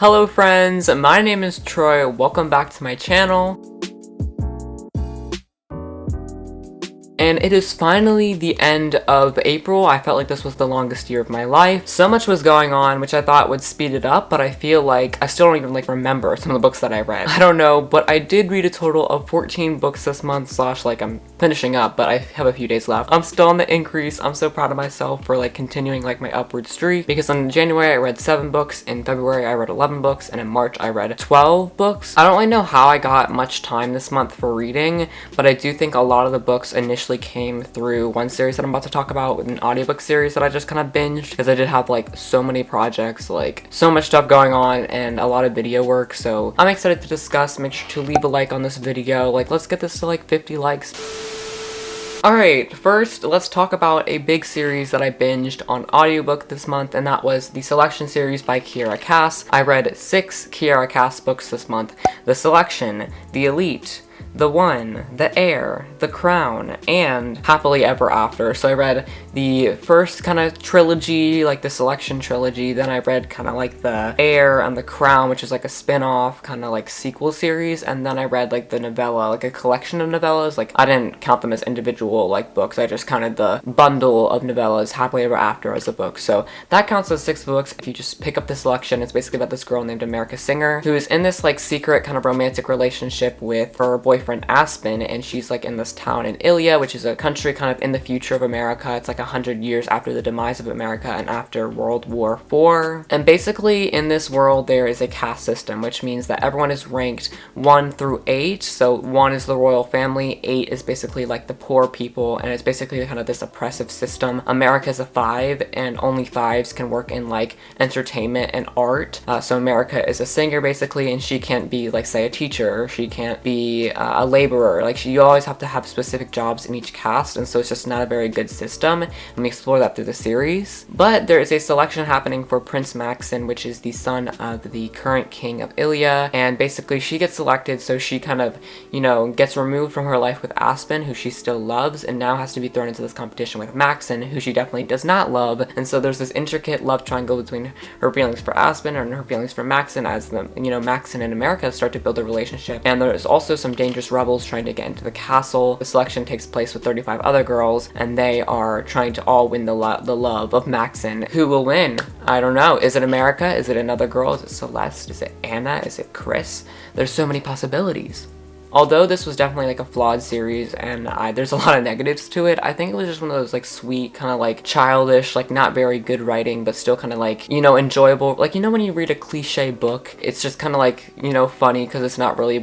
Hello friends, my name is Troy, welcome back to my channel. And it is finally the end of April. I felt like this was the longest year of my life. So much was going on, which I thought would speed it up, but I feel like I still don't even remember some of the books that I read. I don't know, but I did read a total of 14 books this month, I'm finishing up, but I have a few days left. I'm still on the increase. I'm so proud of myself for continuing my upward streak, because in January I read 7 books, in February I read 11 books, and in March I read 12 books. I don't really know how I got much time this month for reading, but I do think a lot of the books initially came through one series that I'm about to talk about, with an audiobook series that I just kind of binged, because I did have so many projects, so much stuff going on, and a lot of video work, so I'm excited to discuss. Make sure to leave a like on this video. Let's get this to 50 likes. Alright, first let's talk about a big series that I binged on audiobook this month, and that was the Selection series by Kiera Cass. I read 6 Kiera Cass books this month. The Selection, The Elite, The One, The Heir, The Crown, and Happily Ever After. So I read the first kind of trilogy, the Selection trilogy, then I read The Heir and The Crown, which is a spin-off kind of sequel series, and then I read the novella, a collection of novellas. I didn't count them as individual books, I just counted the bundle of novellas, Happily Ever After, as a book. So that counts as 6 books. If you just pick up The Selection, it's basically about this girl named America Singer, who is in this secret kind of romantic relationship with her boyfriend Aspen, and she's in this town in Ilya, which is a country kind of in the future of America. It's 100 years after the demise of America and after World War IV. And basically in this world there is a caste system, which means that everyone is ranked 1 through 8. So 1 is the royal family, 8 is basically the poor people, and it's basically kind of this oppressive system. America's a 5, and only 5s can work in entertainment and art. So America is a singer basically, and she can't be say a teacher, she can't be a laborer. You always have to have specific jobs in each caste, and so it's just not a very good system, and we explore that through the series. But there is a selection happening for Prince Maxen, which is the son of the current king of Ilya, and basically she gets selected, so she kind of, gets removed from her life with Aspen, who she still loves, and now has to be thrown into this competition with Maxen, who she definitely does not love. And so there's this intricate love triangle between her feelings for Aspen and her feelings for Maxen, as Maxen and America start to build a relationship. And there's also some dangerous rebels trying to get into the castle. The selection takes place with 35 other girls, and they are trying to all win the love of Maxen. Who will win? I don't know. Is it America? Is it another girl? Is it Celeste? Is it Anna? Is it Chris? There's so many possibilities. Although this was definitely a flawed series, and there's a lot of negatives to it, I think it was just one of those sweet, kind of childish, not very good writing, but still kind of enjoyable. When you read a cliche book, it's just kind of funny because it's not really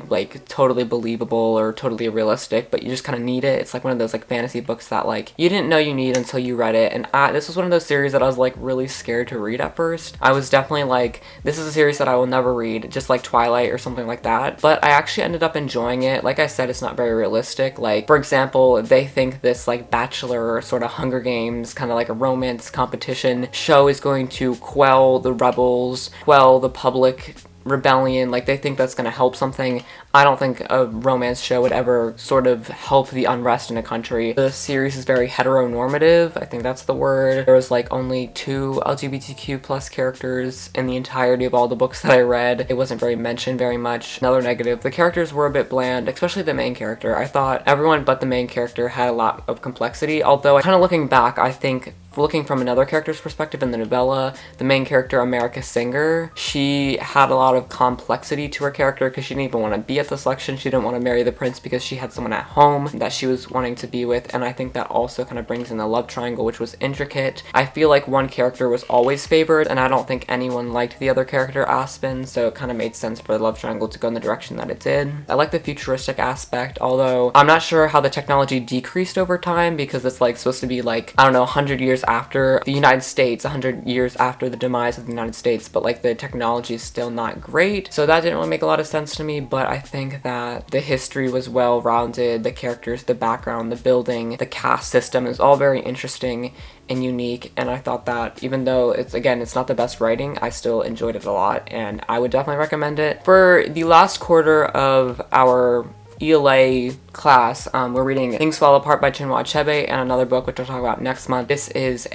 totally believable or totally realistic, but you just kind of need it. It's one of those fantasy books that you didn't know you need until you read it. And this was one of those series that I was really scared to read at first. I was definitely this is a series that I will never read, just like Twilight or something like that. But I actually ended up enjoying it. Like I said, it's not very realistic. For example, they think this Bachelor sort of Hunger Games kind of a romance competition show is going to quell the rebels, quell the public rebellion. They think that's going to help something. I don't think a romance show would ever sort of help the unrest in a country. The series is very heteronormative, I think that's the word. There was only 2 LGBTQ plus characters in the entirety of all the books that I read. It wasn't very mentioned very much. Another negative, the characters were a bit bland, especially the main character. I thought everyone but the main character had a lot of complexity, although kind of looking back, I think looking from another character's perspective in the novella, the main character, America Singer, she had a lot of complexity to her character because she didn't even want to be at the selection. She didn't want to marry the prince because she had someone at home that she was wanting to be with, and I think that also kind of brings in the love triangle, which was intricate. I feel one character was always favored, and I don't think anyone liked the other character, Aspen, so it kind of made sense for the love triangle to go in the direction that it did. I like the futuristic aspect, although I'm not sure how the technology decreased over time, because it's supposed to be I don't know, 100 years after the United States, 100 years after the demise of the United States, but the technology is still not great, so that didn't really make a lot of sense to me. But I think that the history was well rounded, the characters, the background, the building, the caste system is all very interesting and unique, and I thought that even though it's not the best writing, I still enjoyed it a lot, and I would definitely recommend it. For the last quarter of our ELA class, we're reading Things Fall Apart by Chinua Achebe and another book which I'll talk about next month. This is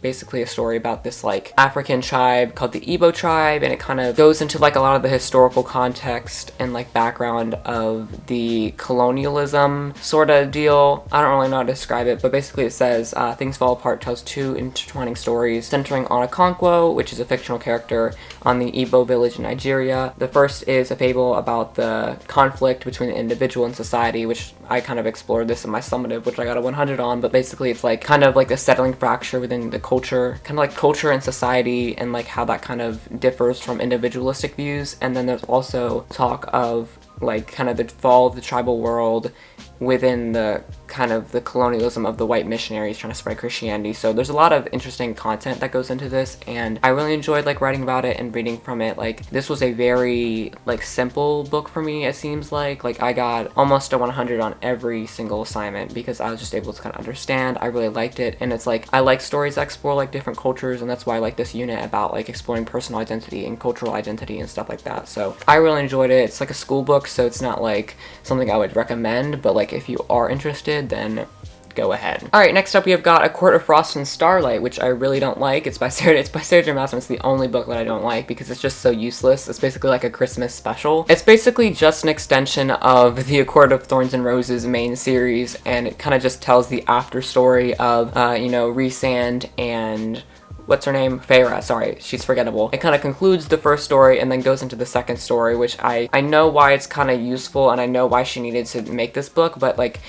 basically a story about this like African tribe called the Igbo tribe, and it kind of goes into like a lot of the historical context and like background of the colonialism sort of deal. I don't really know how to describe it, but basically it says Things Fall Apart tells two intertwining stories centering on Okonkwo, which is a fictional character on the Igbo village in Nigeria. The first is a fable about the conflict between the individual and society, which I kind of explored this in my summative, which I got a 100 on, but basically it's like kind of like the settling fracture within the culture, kind of like culture and society, and like how that kind of differs from individualistic views. And then there's also talk of like kind of the fall of the tribal world within the kind of the colonialism of the white missionaries trying to spread Christianity. So there's a lot of interesting content that goes into this, and I really enjoyed like writing about it and reading from it. Like this was a very like simple book for me, it seems like I got almost a 100 on every single assignment because I was just able to kind of understand. I really liked it, and it's like I like stories that explore like different cultures, and that's why I like this unit about like exploring personal identity and cultural identity and stuff like that. So I really enjoyed it. It's like a school book, so it's not like something I would recommend, but like if you are interested, then go ahead. Alright, next up we have got A Court of Frost and Starlight, which I really don't like. It's by Sarah J. Maas, and it's the only book that I don't like because it's just so useless. It's basically like a Christmas special. It's basically just an extension of the A Court of Thorns and Roses main series, and it kind of just tells the after story of, Rhysand and what's her name? Feyre, sorry, she's forgettable. It kind of concludes the first story and then goes into the second story, which I know why it's kind of useful, and I know why she needed to make this book, but like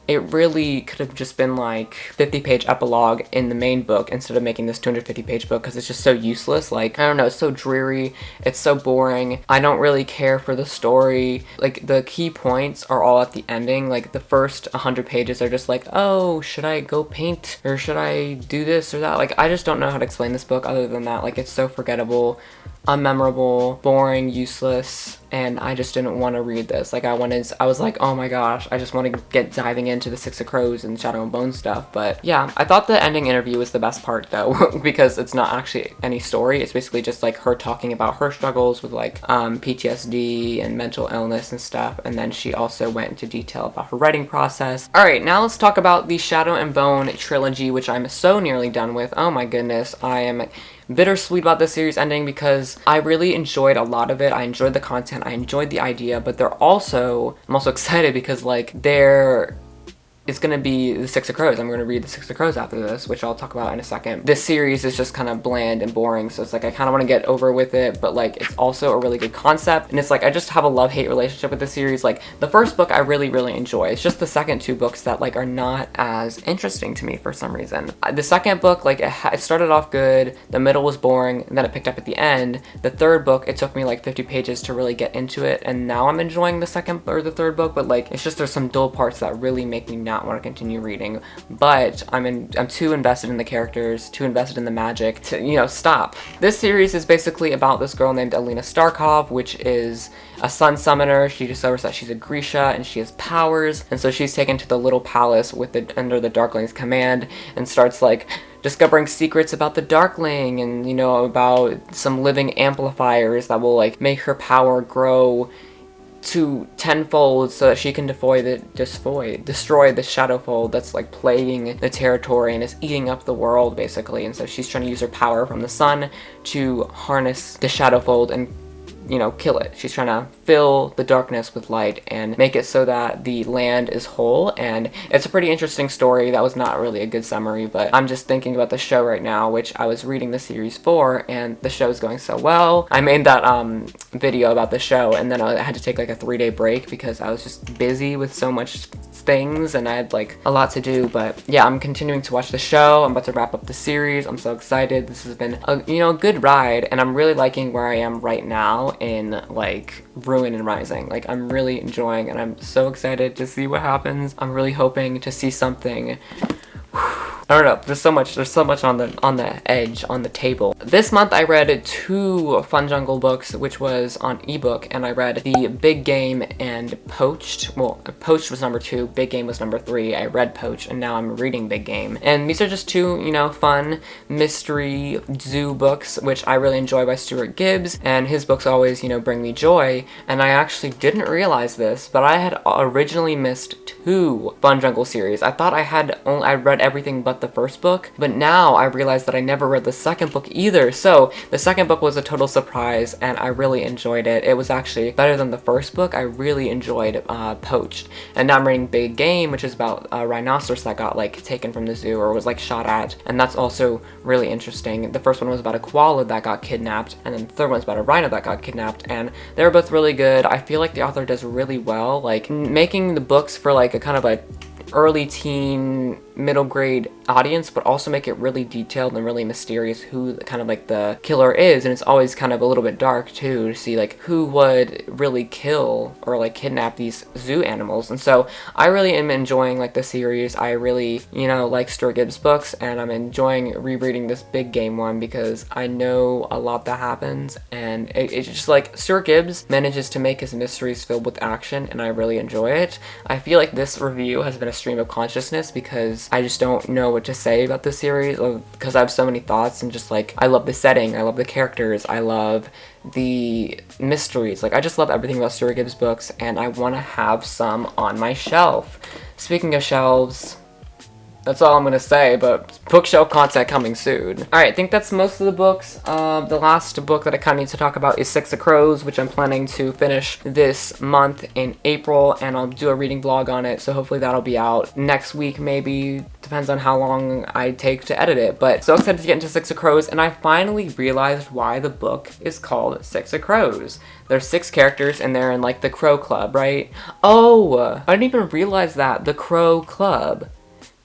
it really could have just been like 50-page epilogue in the main book instead of making this 250-page book, because it's just so useless. Like, I don't know, it's so dreary, it's so boring. I don't really care for the story. Like, the key points are all at the ending. Like, the first 100 pages are just like, oh, should I go paint? Or should I do this or that? Like, I just don't know how to explain this book other than that. Like, it's so forgettable, unmemorable, boring, useless, and I just didn't want to read this. Like, I was like, oh my gosh, I just want to get diving into the Six of Crows and Shadow and Bone stuff. But yeah, I thought the ending interview was the best part though, because it's not actually any story. It's basically just like her talking about her struggles with like PTSD and mental illness and stuff, and then she also went into detail about her writing process. Alright, now let's talk about the Shadow and Bone trilogy, which I'm so nearly done with. Oh my goodness, I am bittersweet about this series ending because I really enjoyed a lot of it. I enjoyed the content, I enjoyed the idea, but I'm also excited because like there is going to be the Six of Crows. I'm going to read the Six of Crows after this, which I'll talk about in a second. This series is just kind of bland and boring, so it's like I kind of want to get over with it, but like it's also a really good concept, and it's like I just have a love-hate relationship with the series. Like the first book I really enjoy. It's just the second two books that like are not as interesting to me for some reason. The second book, like it started off good, the middle was boring, and then it picked up at the end. The third book, it took me like 50 pages to really get into it, and now I'm enjoying the second or the third book, but like it's just there's some dull parts that really make me not want to continue reading. But I'm too invested in the characters, too invested in the magic to, stop. This series is basically about this girl named Alina Starkov, which is a sun summoner. She discovers that she's a Grisha and she has powers, and so she's taken to the little palace under the Darkling's command and starts like discovering secrets about the Darkling and about some living amplifiers that will like make her power grow to tenfold so that she can destroy the Shadowfold that's like plaguing the territory and is eating up the world basically. And so she's trying to use her power from the sun to harness the Shadowfold and kill it. She's trying to fill the darkness with light and make it so that the land is whole, and it's a pretty interesting story. That was not really a good summary, but I'm just thinking about the show right now, which I was reading the series for, and the show's going so well. I made that video about the show, and then I had to take like a 3-day break because I was just busy with so much things and I had like a lot to do. But yeah, I'm continuing to watch the show. I'm about to wrap up the series. I'm so excited. This has been a good ride, and I'm really liking where I am right now in like Ruin and Rising. Like I'm really enjoying, and I'm so excited to see what happens. I'm really hoping to see something I don't know, there's so much on the edge, on the table. This month I read 2 Fun Jungle books, which was on ebook, and I read The Big Game and Poached. Well, Poached was number 2, Big Game was number 3. I read Poached, and now I'm reading Big Game. And these are just 2, you know, fun mystery zoo books, which I really enjoy, by Stuart Gibbs, and his books always, you know, bring me joy. And I actually didn't realize this, but I had originally missed 2 Fun Jungle series. I thought I read everything but the first book, but now I realized that I never read the second book either. So the second book was a total surprise, and I really enjoyed it. It was actually better than the first book. I really enjoyed Poached. And now I'm reading Big Game, which is about a rhinoceros that got like taken from the zoo, or was like shot at, and that's also really interesting. The first one was about a koala that got kidnapped, and then the third one's about a rhino that got kidnapped, and they were both really good. I feel like the author does really well, like making the books for like a kind of a early teen, middle grade audience, but also make it really detailed and really mysterious who kind of like the killer is. And it's always kind of a little bit dark too, to see like who would really kill or like kidnap these zoo animals. And so I really am enjoying like the series. I really, you know, like Stuart Gibbs books, and I'm enjoying rereading this Big Game one because I know a lot that happens, and it's just like Stuart Gibbs manages to make his mysteries filled with action, and I really enjoy it. I feel like this review has been a stream of consciousness because I just don't know what to say about this series, because I have so many thoughts, and just like I love the setting, I love the characters, I love the mysteries. Like I just love everything about Stuart Gibbs books, and I want to have some on my shelf. Speaking of shelves, that's all I'm gonna say, but bookshelf content coming soon. Alright, I think that's most of the books. The last book that I kind of need to talk about is Six of Crows, which I'm planning to finish this month in April, and I'll do a reading vlog on it, so hopefully that'll be out next week maybe. Depends on how long I take to edit it, but so excited to get into Six of Crows, and I finally realized why the book is called Six of Crows. There's 6 characters, and they're in like the Crow Club, right? Oh, I didn't even realize that, the Crow Club.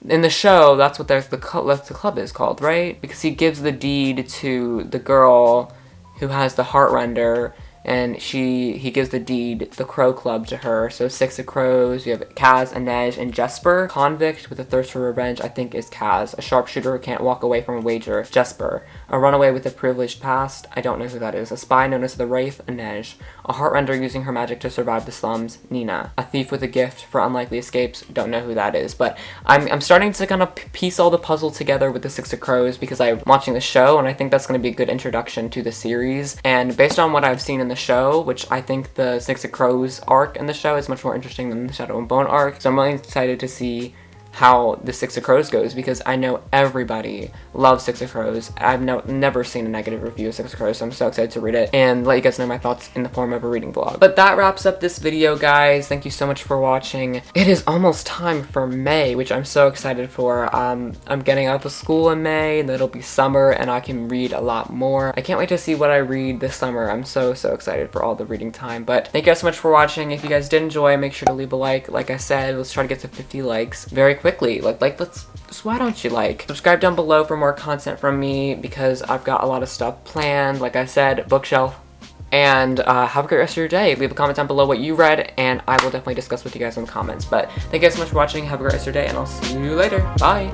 In the show, that's what the club is called, right? Because he gives the deed to the girl who has the heart render, and he gives the deed, the Crow Club, to her. So 6 of Crows, you have Kaz, Inej, and Jesper. Convict with a thirst for revenge, I think, is Kaz. A sharpshooter who can't walk away from a wager, Jesper. A runaway with a privileged past, I don't know who that is. A spy known as the Wraith, Inej. A heartrender using her magic to survive the slums, Nina. A thief with a gift for unlikely escapes, don't know who that is. But I'm starting to kind of piece all the puzzle together with the 6 of Crows because I'm watching the show, and I think that's going to be a good introduction to the series. And based on what I've seen in the show, which I think the Six of Crows arc in the show is much more interesting than the Shadow and Bone arc, so I'm really excited to see how the Six of Crows goes, because I know everybody loves Six of Crows. I've never seen a negative review of Six of Crows, so I'm so excited to read it and let you guys know my thoughts in the form of a reading vlog. But that wraps up this video, guys. Thank you so much for watching. It is almost time for May, which I'm so excited for. I'm getting out of school in May, and it'll be summer, and I can read a lot more. I can't wait to see what I read this summer. I'm so excited for all the reading time. But thank you guys so much for watching. If you guys did enjoy, make sure to leave a like. Like I said, let's try to get to 50 likes very quickly. Let's so why don't you subscribe down below for more content from me, because I've got a lot of stuff planned. Like I said, bookshelf. And have a great rest of your day. Leave a comment down below what you read, and I will definitely discuss with you guys in the comments. But thank you guys so much for watching. Have a great rest of your day, and I'll see you later. Bye.